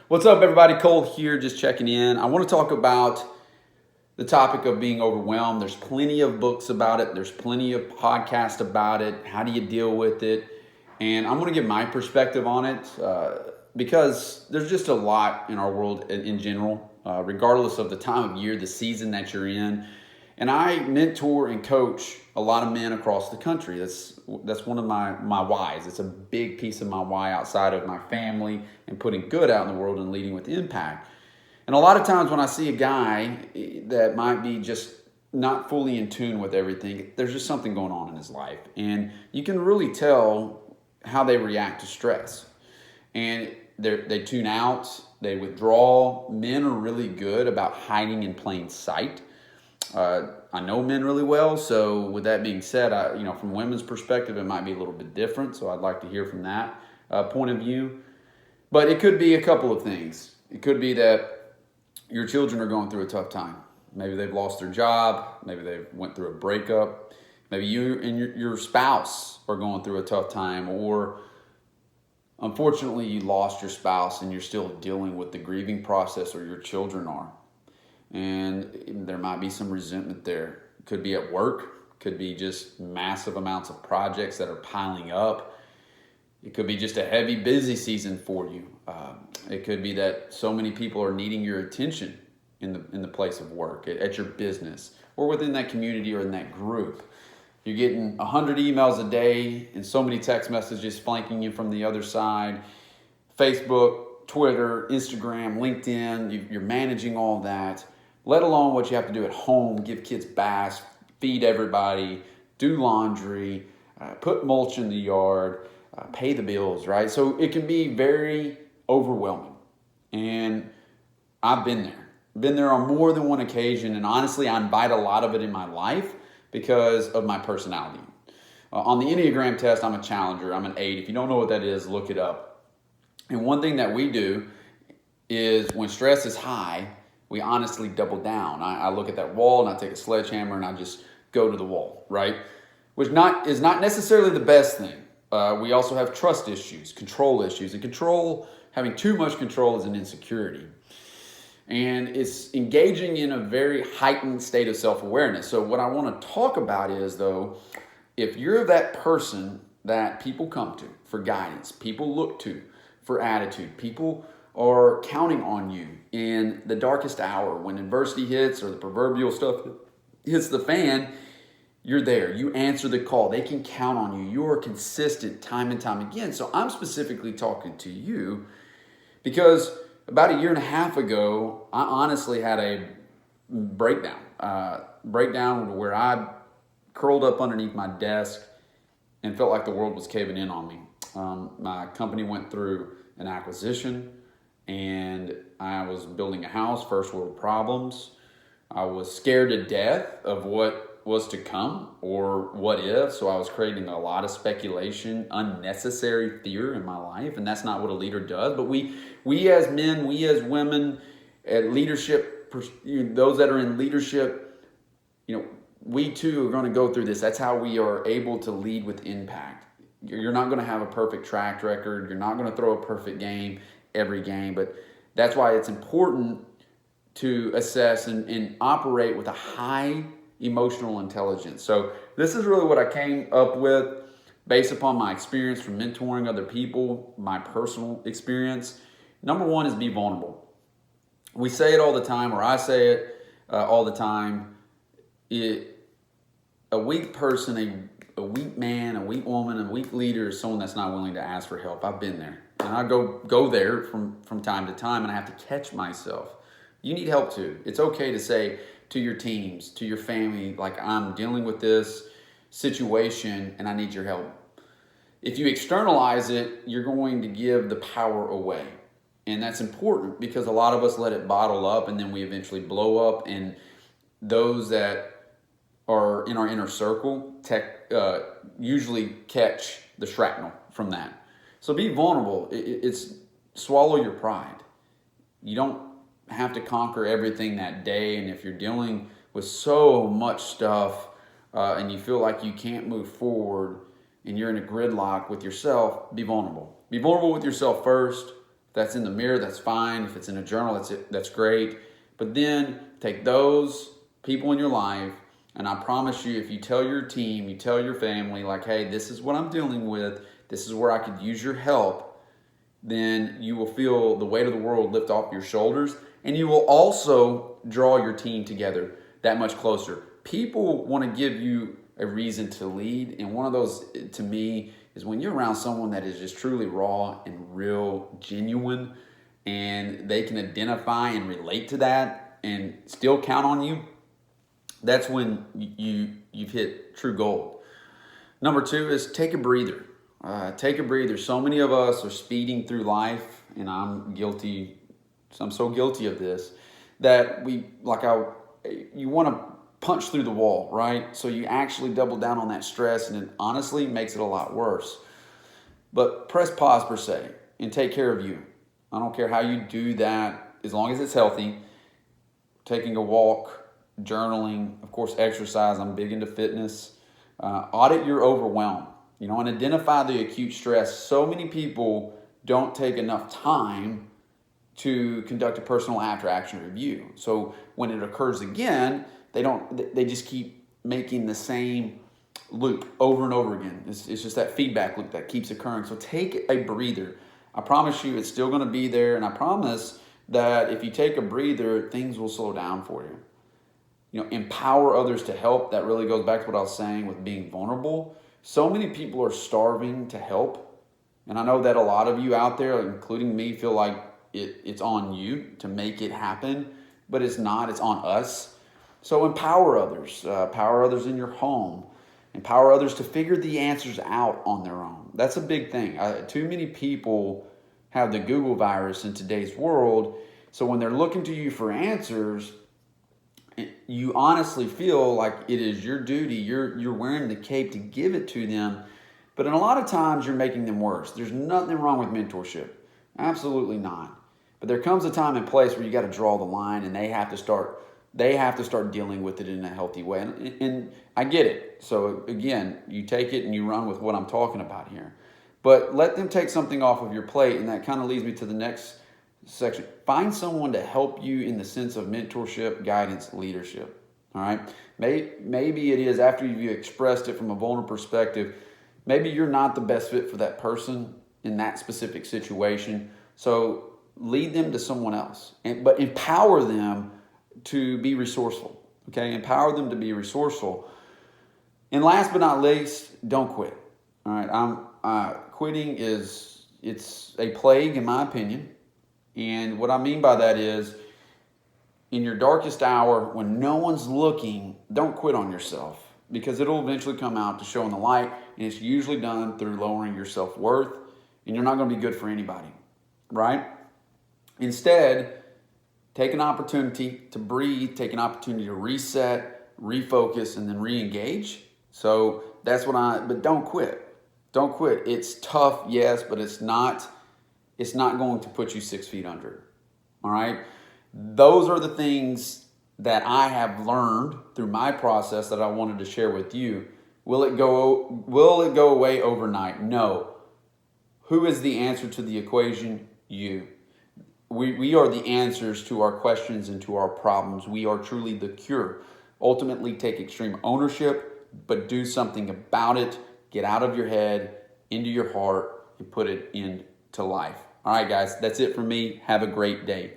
What's up, everybody? Cole here, just checking in. I want to talk about the topic of being overwhelmed. There's plenty of books about it. There's plenty of podcasts about it. How do you deal with it? And I'm going to give my perspective on it because there's just a lot in our world in general, regardless of the time of year, the season that you're in. And I mentor and coach a lot of men across the country. That's one of my whys. It's a big piece of my why outside of my family and putting good out in the world and leading with impact. And a lot of times when I see a guy that might be just not fully in tune with everything, there's just something going on in his life. And you can really tell how they react to stress. And they tune out, they withdraw. Men are really good about hiding in plain sight. I know men really well, so with that being said, from women's perspective, it might be a little bit different, so I'd like to hear from that point of view. But it could be a couple of things. It could be that your children are going through a tough time. Maybe they've lost their job, maybe they went through a breakup, maybe you and your spouse are going through a tough time, or unfortunately you lost your spouse and you're still dealing with the grieving process, or your children are. And there might be some resentment there. Could be at work, could be just massive amounts of projects that are piling up. It could be just a heavy, busy season for you. It could be that so many people are needing your attention in the place of work, at your business, or within that community or in that group. You're getting 100 emails a day and so many text messages flanking you from the other side. Facebook, Twitter, Instagram, LinkedIn, you're managing all that. Let alone what you have to do at home, give kids baths, feed everybody, do laundry, put mulch in the yard, pay the bills, right? So it can be very overwhelming. And I've been there. Been there on more than one occasion. And honestly, I invite a lot of it in my life because of my personality. On the Enneagram test, I'm a challenger. I'm an 8. If you don't know what that is, look it up. And one thing that we do is when stress is high, we honestly double down. I look at that wall and I take a sledgehammer and I just go to the wall, right? Which is not necessarily the best thing. We also have trust issues, control issues. And having too much control is an insecurity. And it's engaging in a very heightened state of self-awareness. So what I want to talk about is, though, if you're that person that people come to for guidance, people look to for attitude, people are counting on you in the darkest hour when adversity hits or the proverbial stuff hits the fan, you're there. You answer the call. They can count on you. You are consistent time and time again. So I'm specifically talking to you because about a year and a half ago, I honestly had a breakdown where I curled up underneath my desk and felt like the world was caving in on me. My company went through an acquisition, and I was building a house, first world problems. I was scared to death of what was to come or what if, so I was creating a lot of speculation, unnecessary fear in my life, and that's not what a leader does. But we as men, we as women, at leadership, those that are in leadership, we too are going to go through this. That's how we are able to lead with impact. You're not going to have a perfect track record. You're not going to throw a perfect game every game, but that's why it's important to assess and operate with a high emotional intelligence. So this is really what I came up with based upon my experience from mentoring other people, my personal experience. Number one is be vulnerable. We say it all the time, or I say it all the time. A weak person, a weak man, a weak woman, a weak leader is someone that's not willing to ask for help. I've been there. And I go there from time to time, and I have to catch myself. You need help too. It's okay to say to your teams, to your family, like, I'm dealing with this situation and I need your help. If you externalize it, you're going to give the power away. And that's important because a lot of us let it bottle up and then we eventually blow up. And those that are in our inner circle usually catch the shrapnel from that. So be vulnerable. It's swallow your pride. You don't have to conquer everything that day. And if you're dealing with so much stuff and you feel like you can't move forward and you're in a gridlock with yourself, be vulnerable. Be vulnerable with yourself first. If that's in the mirror, that's fine. If it's in a journal, that's great. But then take those people in your life, and I promise you, if you tell your team, you tell your family, like, hey, this is what I'm dealing with, this is where I could use your help, then you will feel the weight of the world lift off your shoulders, and you will also draw your team together that much closer. People want to give you a reason to lead, and one of those, to me, is when you're around someone that is just truly raw and real, genuine, and they can identify and relate to that and still count on you. That's when you've hit true gold. Number 2 is take a breather. Take a breather. So many of us are speeding through life, and I'm guilty. I'm so guilty of this, that you want to punch through the wall, right? So you actually double down on that stress, and it honestly makes it a lot worse. But press pause per se and take care of you. I don't care how you do that, as long as it's healthy. Taking a walk, journaling, of course, exercise. I'm big into fitness. Audit your overwhelm, and identify the acute stress. So many people don't take enough time to conduct a personal after action review. So when it occurs again, they just keep making the same loop over and over again. It's just that feedback loop that keeps occurring. So take a breather. I promise you it's still going to be there, and I promise that if you take a breather, things will slow down for you. Empower others to help. That really goes back to what I was saying with being vulnerable. So many people are starving to help, and I know that a lot of you out there, including me, feel like it's on you to make it happen, but it's not. It's on us. So empower others. Empower others in your home. Empower others to figure the answers out on their own. That's a big thing. Too many people have the Google virus in today's world. So when they're looking to you for answers, you honestly feel like it is your duty. You're wearing the cape to give it to them. But in a lot of times, you're making them worse. There's nothing wrong with mentorship. Absolutely not. But there comes a time and place where you got to draw the line, and they have to start dealing with it in a healthy way. And I get it. So again, you take it and you run with what I'm talking about here. But let them take something off of your plate, and that kind of leads me to the next section. Find someone to help you in the sense of mentorship, guidance, leadership. All right? Maybe it is after you've expressed it from a vulnerable perspective, maybe you're not the best fit for that person in that specific situation. So lead them to someone else, but empower them to be resourceful. Okay? Empower them to be resourceful. And last but not least, don't quit. All right? Quitting it's a plague in my opinion. And what I mean by that is, in your darkest hour, when no one's looking, don't quit on yourself, because it'll eventually come out to show in the light, and it's usually done through lowering your self-worth, and you're not going to be good for anybody, right? Instead, take an opportunity to breathe, take an opportunity to reset, refocus, and then re-engage. So but don't quit. Don't quit. It's tough, yes, but it's not going to put you 6 feet under. All right? Those are the things that I have learned through my process that I wanted to share with you. Will it go away overnight? No. Who is the answer to the equation? You. We are the answers to our questions and to our problems. We are truly the cure. Ultimately, take extreme ownership, but do something about it. Get out of your head, into your heart, and put it into life. All right, guys, that's it for me. Have a great day.